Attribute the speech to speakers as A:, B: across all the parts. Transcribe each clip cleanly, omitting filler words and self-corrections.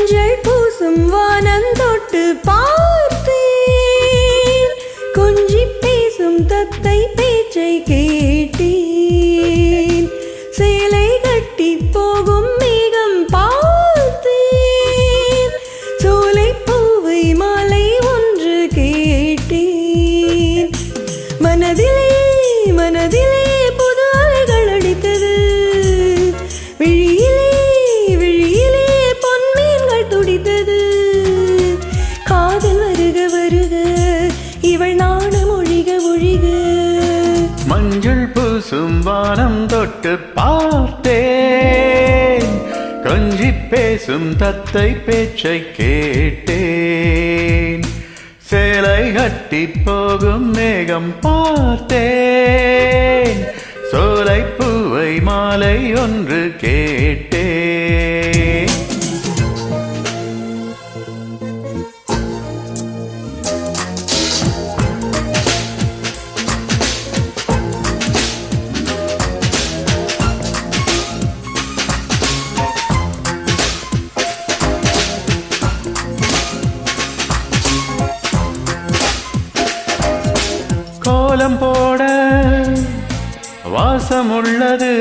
A: மஞ்சள் பூசும் வானம் தொட்டு பார்த்தேன், கொஞ்சி பேசும் தத்தை பேச்சை கேட்டேன், சேலை கட்டி போகும் மேகம் பார்த்தேன், சோலை பூவை மாலை ஒன்று கேட்டேன். மனதிலே மனதிலே புது அலைகள் அடித்தது, விழியிலே விழியிலே பொன்மீன்கள் துடித்தது. காதல் வருக வருக இவள் நாணம் ஒழிக ஒழிக.
B: மஞ்சள் பூசும் வானம் தொட்டு பார்த்தேன், கொஞ்சி பேசும் தத்தை பேச்சை கேட்டேன், சேலை கட்டி போகும் மேகம் பார்த்தேன், சோலை பூவை மாலை ஒன்று கேட்டேன். கோலம் போட வாசம் உள்ளது,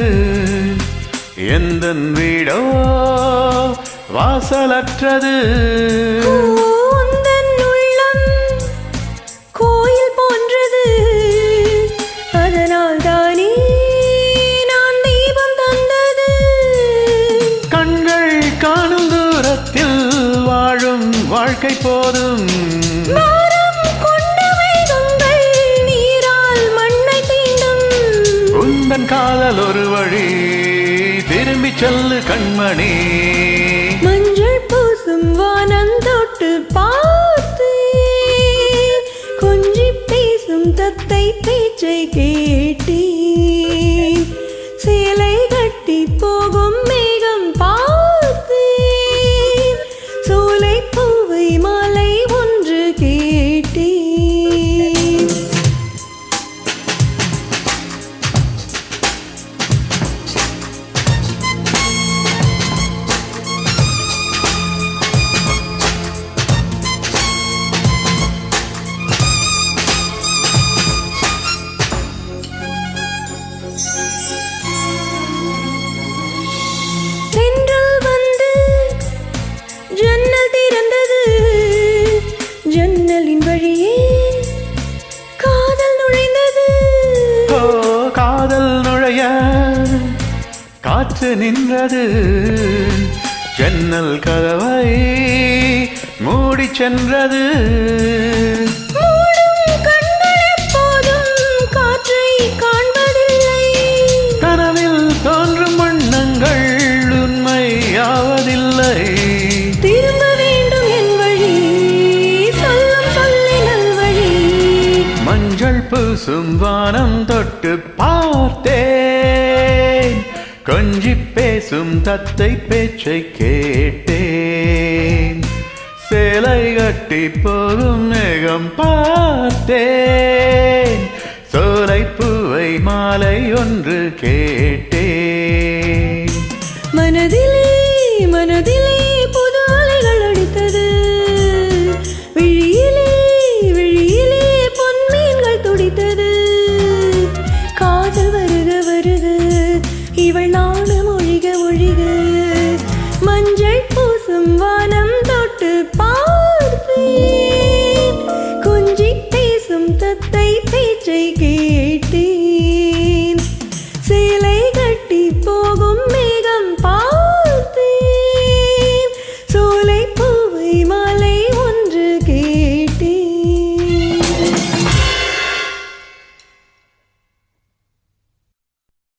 B: எந்தன் வீடோ வாசலற்றது.
A: உந்தன் உள்ளம் கோயில் போன்றது, அதனால் தானே நான் தீபம் தந்தது.
B: கண்கள் காணும் தூரத்தில் வாழும் வாழ்க்கை போதும், உந்தன் காதல் ஒரு வழி, திரும்பி செல்லு கண்மணி.
A: மஞ்சள் பூசும் வானம் தொட்டு பார்த்தேன், கொஞ்சி பேசும் தத்தை பேச்சை கேட்டேன், சேலை கட்டி போகும் மேகம் பார்த்தேன், சோலை பூவை மாலை ஒன்று கேட்டேன். ஜன்னல் திறந்தது, ஜன்னலின் வழியே காதல் நுழைந்தது.
B: ஓ காதல் நுழைய காற்று நின்றது, ஜன்னல் கதவை மூடி சென்றது.
A: காற்றை காண்பதில்லை,
B: கனவில் தோன்றும் வண்ணங்கள் உண்மையாவதில்லை.
A: திரும்ப வேண்டும் என் வழி, சொல்லும் சொல்லினல் வழி.
B: மஞ்சள் பூசும் வானம் தொட்டு பார்த்தேன், கொஞ்சி பேசும் தத்தை பேச்சை கேட்டேன், சேலை கட்டி போகும் மேகம் பார்த்தேன், சோலை பூவை மாலை ஒன்று கேட்டேன்.
A: மனதிலே மனதிலே புது அலைகள் அடித்தது, விழியிலே விழியிலே பொன்மீன்கள் துடித்தது. காதல் வருக வருக இவள்